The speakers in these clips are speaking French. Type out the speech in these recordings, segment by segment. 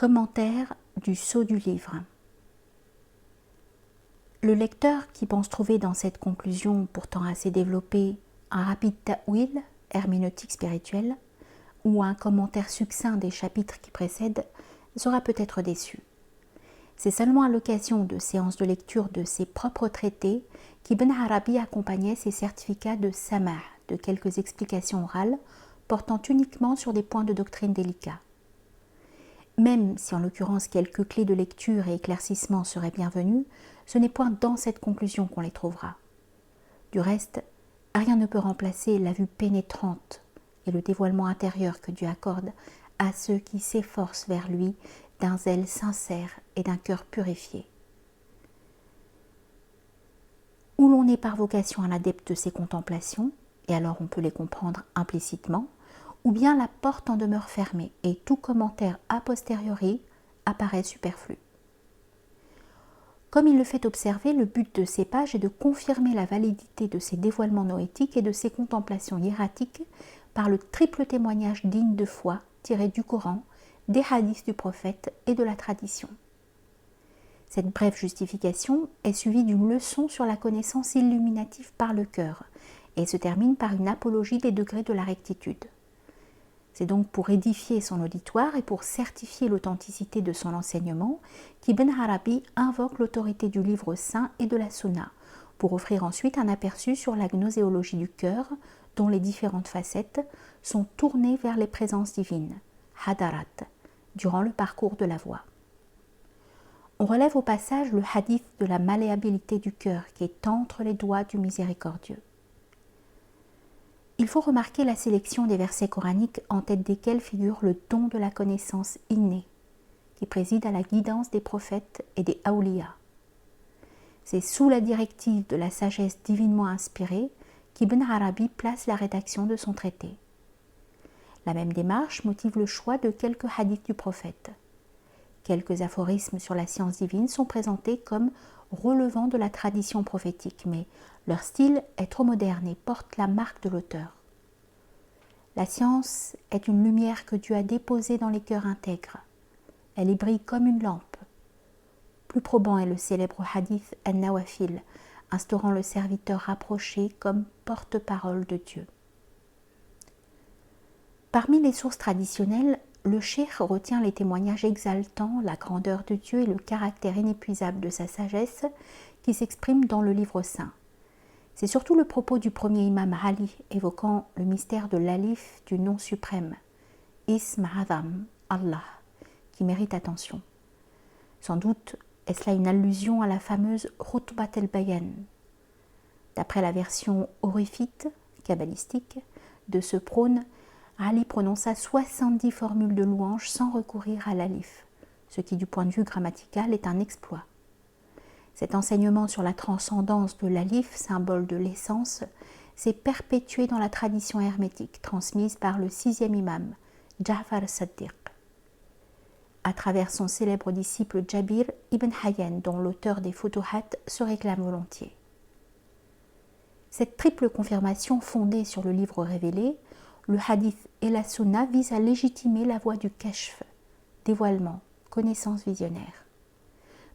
Commentaire du sceau du livre. Le lecteur qui pense trouver dans cette conclusion pourtant assez développée un rapide ta'wil, herméneutique spirituelle, ou un commentaire succinct des chapitres qui précèdent, sera peut-être déçu. C'est seulement à l'occasion de séances de lecture de ses propres traités qu'Ibn Arabi accompagnait ses certificats de samah, de quelques explications orales portant uniquement sur des points de doctrine délicats. Même si en l'occurrence quelques clés de lecture et éclaircissements seraient bienvenus, ce n'est point dans cette conclusion qu'on les trouvera. Du reste, rien ne peut remplacer la vue pénétrante et le dévoilement intérieur que Dieu accorde à ceux qui s'efforcent vers lui d'un zèle sincère et d'un cœur purifié. Ou l'on est par vocation un adepte de ces contemplations, et alors on peut les comprendre implicitement, ou bien la porte en demeure fermée et tout commentaire a posteriori apparaît superflu. Comme il le fait observer, le but de ces pages est de confirmer la validité de ces dévoilements noétiques et de ces contemplations hiératiques par le triple témoignage digne de foi tiré du Coran, des hadiths du prophète et de la tradition. Cette brève justification est suivie d'une leçon sur la connaissance illuminative par le cœur et se termine par une apologie des degrés de la rectitude. C'est donc pour édifier son auditoire et pour certifier l'authenticité de son enseignement qu'Ibn Arabi invoque l'autorité du livre saint et de la sunna, pour offrir ensuite un aperçu sur la gnoséologie du cœur, dont les différentes facettes sont tournées vers les présences divines, hadarat, durant le parcours de la voie. On relève au passage le hadith de la malléabilité du cœur qui est entre les doigts du miséricordieux. Il faut remarquer la sélection des versets coraniques en tête desquels figure le don de la connaissance innée, qui préside à la guidance des prophètes et des awliya. C'est sous la directive de la sagesse divinement inspirée qu'Ibn Arabi place la rédaction de son traité. La même démarche motive le choix de quelques hadiths du prophète. Quelques aphorismes sur la science divine sont présentés comme relevant de la tradition prophétique, mais leur style est trop moderne et porte la marque de l'auteur. La science est une lumière que Dieu a déposée dans les cœurs intègres. Elle y brille comme une lampe. Plus probant est le célèbre hadith An-Nawafil, instaurant le serviteur rapproché comme porte-parole de Dieu. Parmi les sources traditionnelles, le cheikh retient les témoignages exaltant la grandeur de Dieu et le caractère inépuisable de sa sagesse qui s'expriment dans le livre saint. C'est surtout le propos du premier imam Ali évoquant le mystère de l'alif du nom suprême, Ism Azam, Allah, qui mérite attention. Sans doute est-ce là une allusion à la fameuse Khutbat el-Bayan. D'après la version horrifique, kabbalistique, de ce prône, Ali prononça 70 formules de louange sans recourir à l'alif, ce qui du point de vue grammatical est un exploit. Cet enseignement sur la transcendance de l'alif, symbole de l'essence, s'est perpétué dans la tradition hermétique transmise par le 6e imam, Ja'far as-Saddiq, à travers son célèbre disciple Jabir ibn Hayyan, dont l'auteur des Futuhat se réclame volontiers. Cette triple confirmation fondée sur le livre révélé, le hadith et la sunna visent à légitimer la voie du kashf, dévoilement, connaissance visionnaire,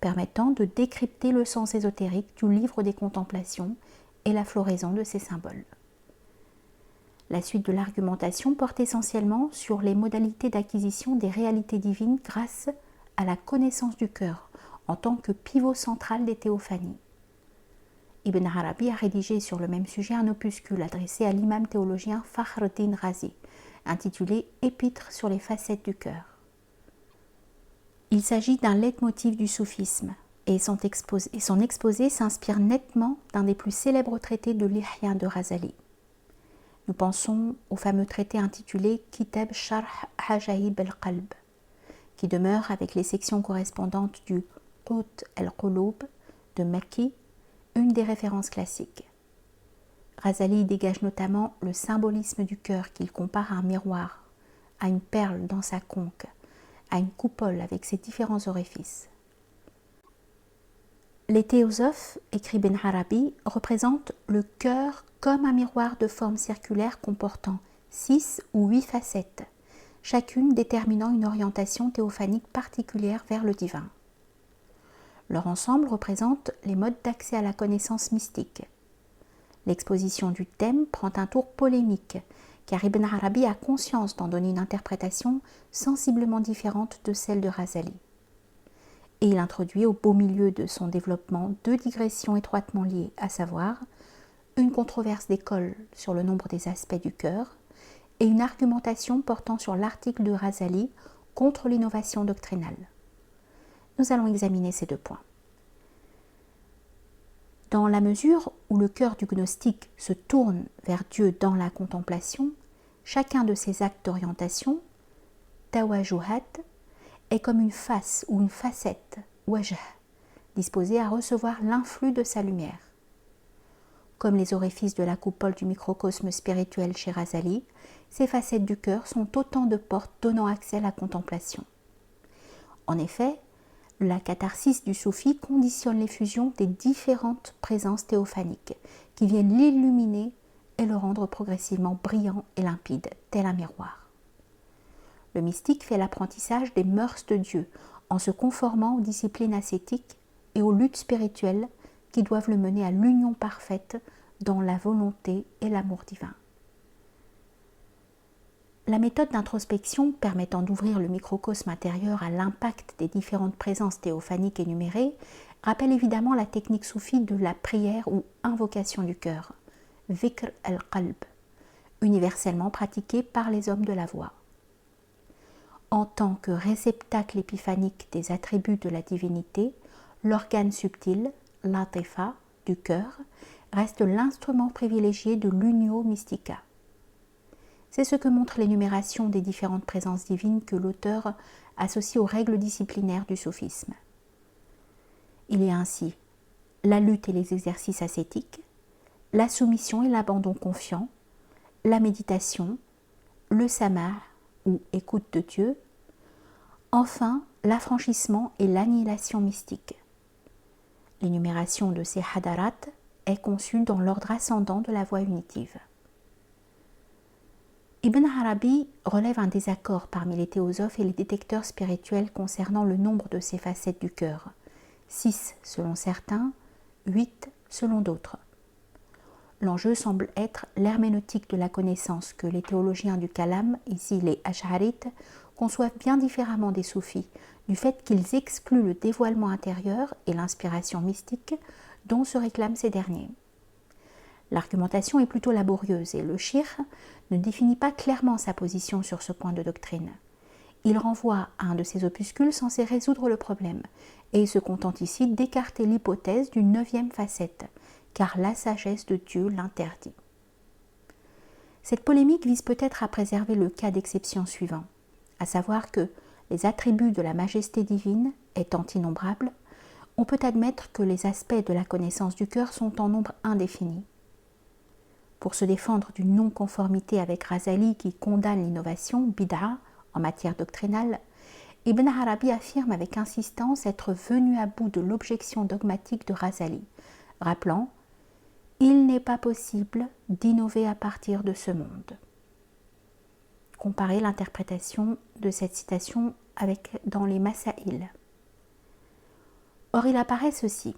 permettant de décrypter le sens ésotérique du livre des contemplations et la floraison de ses symboles. La suite de l'argumentation porte essentiellement sur les modalités d'acquisition des réalités divines grâce à la connaissance du cœur en tant que pivot central des théophanies. Ibn Arabi a rédigé sur le même sujet un opuscule adressé à l'imam théologien Fakhreddin Razi, intitulé « Épître sur les facettes du cœur ». Il s'agit d'un leitmotiv du soufisme, et son exposé s'inspire nettement d'un des plus célèbres traités de l'Ihya de Razali. Nous pensons au fameux traité intitulé « Kitab Sharh Ajaib al-Qalb », qui demeure avec les sections correspondantes du Qut al-Qulub de Makki, une des références classiques. Razali dégage notamment le symbolisme du cœur qu'il compare à un miroir, à une perle dans sa conque, à une coupole avec ses différents orifices. Les théosophes, écrit Ibn Arabi, représentent le cœur comme un miroir de forme circulaire comportant 6 ou 8 facettes, chacune déterminant une orientation théophanique particulière vers le divin. Leur ensemble représente les modes d'accès à la connaissance mystique. L'exposition du thème prend un tour polémique, car Ibn Arabi a conscience d'en donner une interprétation sensiblement différente de celle de Razali. Et il introduit au beau milieu de son développement deux digressions étroitement liées, à savoir une controverse d'école sur le nombre des aspects du cœur et une argumentation portant sur l'article de Razali contre l'innovation doctrinale. Nous allons examiner ces deux points. Dans la mesure où le cœur du gnostique se tourne vers Dieu dans la contemplation, chacun de ces actes d'orientation, tawajuhat, est comme une face ou une facette, wajh, disposée à recevoir l'influx de sa lumière. Comme les orifices de la coupole du microcosme spirituel chez Razali, ces facettes du cœur sont autant de portes donnant accès à la contemplation. En effet, la catharsis du soufi conditionne l'effusion des différentes présences théophaniques qui viennent l'illuminer et le rendre progressivement brillant et limpide, tel un miroir. Le mystique fait l'apprentissage des mœurs de Dieu en se conformant aux disciplines ascétiques et aux luttes spirituelles qui doivent le mener à l'union parfaite dans la volonté et l'amour divin. La méthode d'introspection permettant d'ouvrir le microcosme intérieur à l'impact des différentes présences théophaniques énumérées rappelle évidemment la technique soufie de la prière ou invocation du cœur, Vikr al-Qalb, universellement pratiquée par les hommes de la voix. En tant que réceptacle épiphanique des attributs de la divinité, l'organe subtil, latifa, du cœur, reste l'instrument privilégié de l'unio mystica. C'est ce que montre l'énumération des différentes présences divines que l'auteur associe aux règles disciplinaires du soufisme. Il y a ainsi la lutte et les exercices ascétiques, la soumission et l'abandon confiant, la méditation, le samah ou écoute de Dieu, enfin l'affranchissement et l'annihilation mystique. L'énumération de ces hadarat est conçue dans l'ordre ascendant de la voie unitive. Ibn Arabi relève un désaccord parmi les théosophes et les détecteurs spirituels concernant le nombre de ces facettes du cœur, 6 selon certains, 8 selon d'autres. L'enjeu semble être l'herméneutique de la connaissance que les théologiens du kalam, ici les ash'arites, conçoivent bien différemment des soufis, du fait qu'ils excluent le dévoilement intérieur et l'inspiration mystique dont se réclament ces derniers. L'argumentation est plutôt laborieuse et le shir ne définit pas clairement sa position sur ce point de doctrine. Il renvoie à un de ses opuscules censé résoudre le problème et se contente ici d'écarter l'hypothèse d'une 9e facette, car la sagesse de Dieu l'interdit. Cette polémique vise peut-être à préserver le cas d'exception suivant, à savoir que les attributs de la majesté divine étant innombrables, on peut admettre que les aspects de la connaissance du cœur sont en nombre indéfini. Pour se défendre d'une non-conformité avec Razali qui condamne l'innovation, bid'a, en matière doctrinale, Ibn Arabi affirme avec insistance être venu à bout de l'objection dogmatique de Razali, rappelant « Il n'est pas possible d'innover à partir de ce monde ». Comparez l'interprétation de cette citation dans les Masaïl. Or, il apparaît ceci.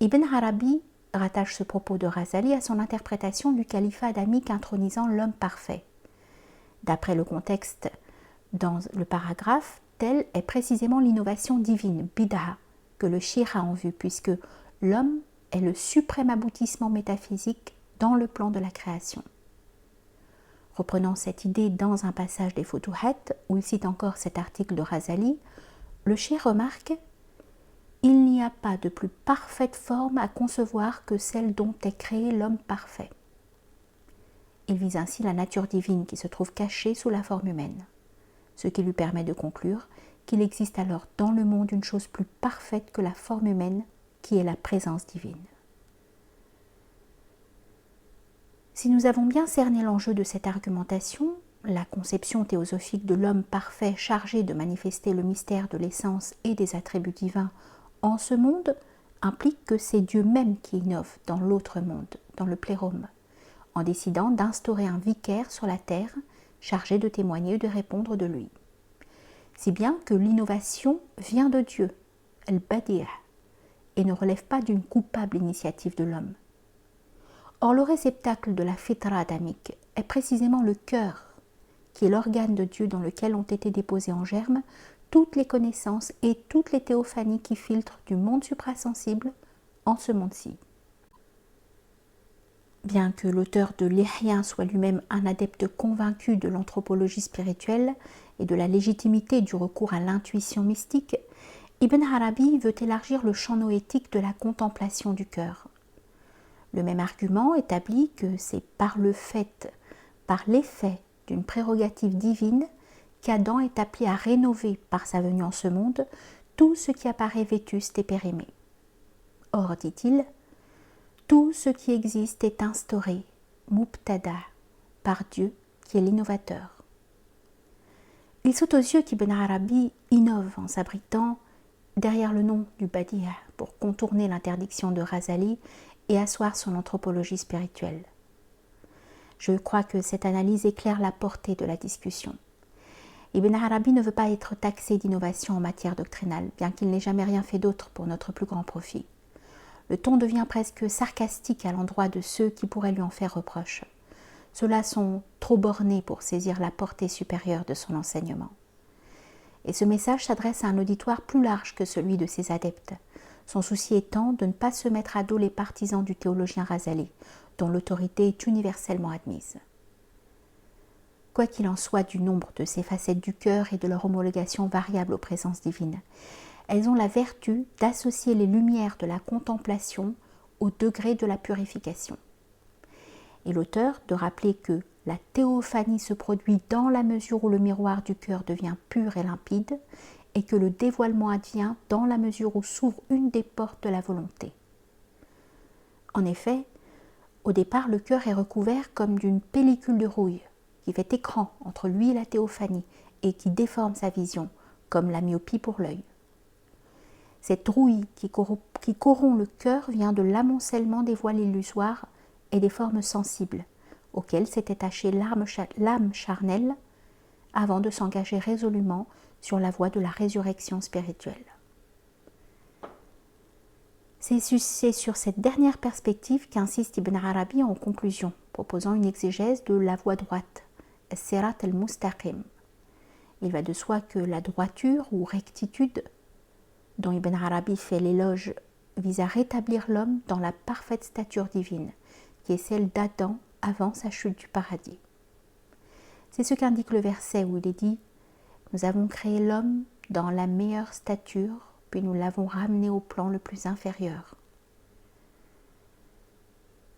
Ibn Arabi rattache ce propos de Razali à son interprétation du califat adamique intronisant l'homme parfait. D'après le contexte dans le paragraphe, telle est précisément l'innovation divine, bid'a, que le shir a en vue, puisque l'homme est le suprême aboutissement métaphysique dans le plan de la création. Reprenant cette idée dans un passage des Futuhat, où il cite encore cet article de Razali, le shir remarque « Il n'y a pas de plus parfaite forme à concevoir que celle dont est créé l'homme parfait. » Il vise ainsi la nature divine qui se trouve cachée sous la forme humaine, ce qui lui permet de conclure qu'il existe alors dans le monde une chose plus parfaite que la forme humaine, qui est la présence divine. Si nous avons bien cerné l'enjeu de cette argumentation, la conception théosophique de l'homme parfait chargé de manifester le mystère de l'essence et des attributs divins en ce monde implique que c'est Dieu même qui innove dans l'autre monde, dans le plérôme, en décidant d'instaurer un vicaire sur la terre chargé de témoigner et de répondre de lui. Si bien que l'innovation vient de Dieu, al-Badi', et ne relève pas d'une coupable initiative de l'homme. Or, le réceptacle de la fitra adamique est précisément le cœur, qui est l'organe de Dieu dans lequel ont été déposées en germe toutes les connaissances et toutes les théophanies qui filtrent du monde suprasensible en ce monde-ci. Bien que l'auteur de l'Ihya soit lui-même un adepte convaincu de l'anthropologie spirituelle et de la légitimité du recours à l'intuition mystique, Ibn Arabi veut élargir le champ noétique de la contemplation du cœur. Le même argument établit que c'est par l'effet d'une prérogative divine qu'Adam est appelé à rénover par sa venue en ce monde tout ce qui apparaît vétuste et périmé. Or, dit-il, tout ce qui existe est instauré, mubtada, par Dieu qui est l'innovateur. Il saute aux yeux qu'Ibn Arabi innove en s'abritant derrière le nom du Badi' pour contourner l'interdiction de Ghazali et asseoir son anthropologie spirituelle. Je crois que cette analyse éclaire la portée de la discussion. Ibn Arabi ne veut pas être taxé d'innovation en matière doctrinale, bien qu'il n'ait jamais rien fait d'autre pour notre plus grand profit. Le ton devient presque sarcastique à l'endroit de ceux qui pourraient lui en faire reproche. Ceux-là sont trop bornés pour saisir la portée supérieure de son enseignement. Et ce message s'adresse à un auditoire plus large que celui de ses adeptes, son souci étant de ne pas se mettre à dos les partisans du théologien Ghazali, dont l'autorité est universellement admise. Quoi qu'il en soit du nombre de ces facettes du cœur et de leur homologation variable aux présences divines, elles ont la vertu d'associer les lumières de la contemplation au degré de la purification. Et l'auteur de rappeler que la théophanie se produit dans la mesure où le miroir du cœur devient pur et limpide, et que le dévoilement advient dans la mesure où s'ouvre une des portes de la volonté. En effet, au départ, le cœur est recouvert comme d'une pellicule de rouille, qui fait écran entre lui et la théophanie, et qui déforme sa vision, comme la myopie pour l'œil. Cette rouille qui corrompt le cœur vient de l'amoncellement des voiles illusoires et des formes sensibles, auxquelles s'est attachée l'âme charnelle avant de s'engager résolument sur la voie de la résurrection spirituelle. C'est sur cette dernière perspective qu'insiste Ibn Arabi en conclusion, proposant une exégèse de la voie droite, as-sirat al-mustaqim. Il va de soi que la droiture ou rectitude dont Ibn Arabi fait l'éloge vise à rétablir l'homme dans la parfaite stature divine, qui est celle d'Adam avant sa chute du paradis. C'est ce qu'indique le verset où il est dit « Nous avons créé l'homme dans la meilleure stature, puis nous l'avons ramené au plan le plus inférieur. »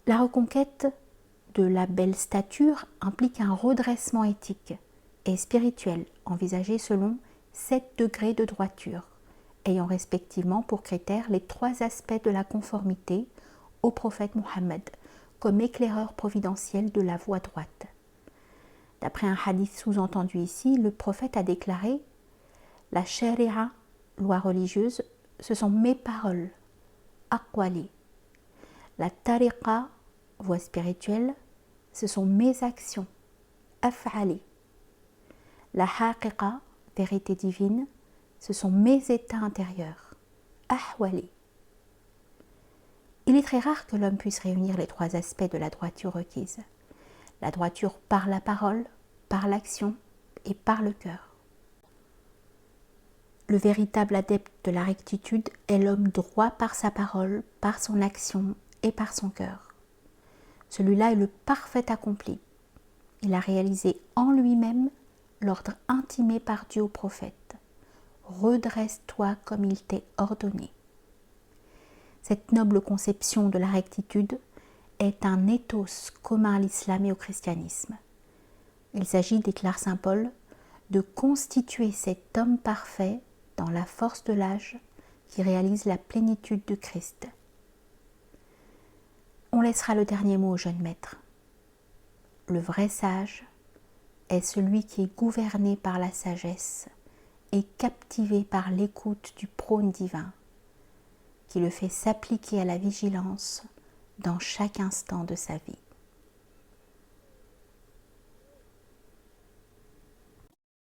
La reconquête de la belle stature implique un redressement éthique et spirituel envisagé selon 7 degrés de droiture, ayant respectivement pour critères les 3 aspects de la conformité au prophète Mohammed comme éclaireur providentiel de la voie droite. D'après un hadith sous-entendu ici, le prophète a déclaré « La sharia, loi religieuse, ce sont mes paroles, aqwali. La tariqa, voie spirituelle, ce sont mes actions, af'ali. La haqiqa, vérité divine, ce sont mes états intérieurs, ahwali. » Il est très rare que l'homme puisse réunir les 3 aspects de la droiture requise. La droiture par la parole, par l'action et par le cœur. Le véritable adepte de la rectitude est l'homme droit par sa parole, par son action et par son cœur. Celui-là est le parfait accompli. Il a réalisé en lui-même l'ordre intimé par Dieu au prophète. Redresse-toi comme il t'est ordonné. Cette noble conception de la rectitude est un ethos commun à l'islam et au christianisme. Il s'agit, déclare saint Paul, de constituer cet homme parfait dans la force de l'âge qui réalise la plénitude de Christ. On laissera le dernier mot au jeune maître. Le vrai sage est celui qui est gouverné par la sagesse et captivé par l'écoute du prône divin, qui le fait s'appliquer à la vigilance dans chaque instant de sa vie.